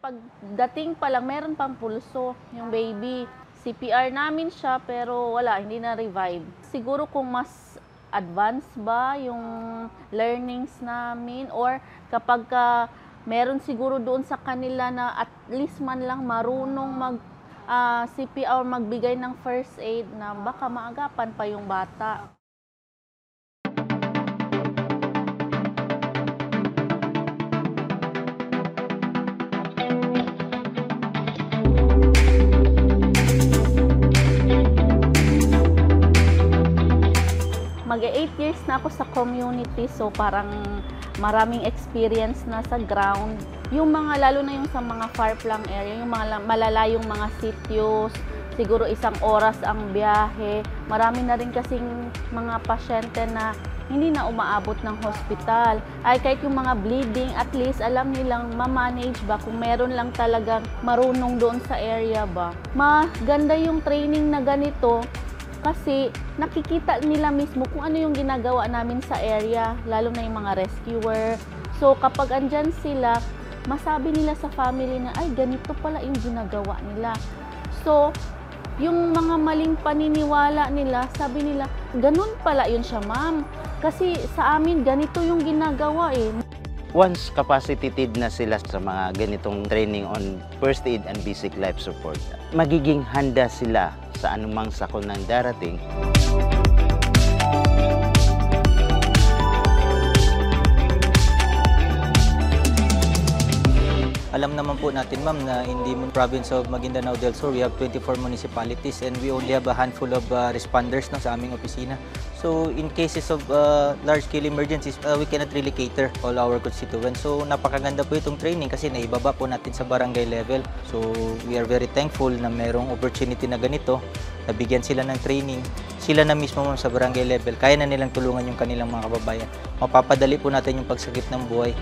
Pagdating pa lang, meron pang pulso yung baby. CPR namin siya pero wala, hindi na revive. Siguro kung mas advanced ba yung learnings namin or kapag meron siguro doon sa kanila na at least man lang marunong mag CPR, magbigay ng first aid na baka maagapan pa yung bata. Mag-8 years na ako sa community, so parang maraming experience na sa ground. Yung mga, lalo na yung sa mga far-flung area, yung mga malalayong mga sityos, siguro 1 oras ang biyahe. Marami na rin kasing mga pasyente na hindi na umaabot ng hospital. Ay kahit yung mga bleeding, at least alam nilang ma-manage ba kung meron lang talagang marunong doon sa area ba. Maganda yung training na ganito, kasi nakikita nila mismo kung ano yung ginagawa namin sa area, lalo na yung mga rescuer. So kapag andyan sila, masabi nila sa family na, ay ganito pala yung ginagawa nila. So yung mga maling paniniwala nila, sabi nila, ganun pala yun siya ma'am. Kasi sa amin ganito yung ginagawa eh. Once capacitated na sila sa mga ganitong training on first aid and basic life support, magiging handa sila sa anumang sakol ng darating. Alam naman po natin, ma'am, na in the province of Maguindanao del Sur, we have 24 municipalities and we only have a handful of responders sa aming opisina. So, in cases of large-scale emergencies, we cannot really cater all our constituents. So, napakaganda po itong training kasi naibaba po natin sa barangay level. So, we are very thankful na mayroong opportunity na ganito, nabigyan sila ng training. Sila na mismo sa barangay level, kaya na nilang tulungan yung kanilang mga kababayan. Mapapadali po natin yung pagsagip ng buhay.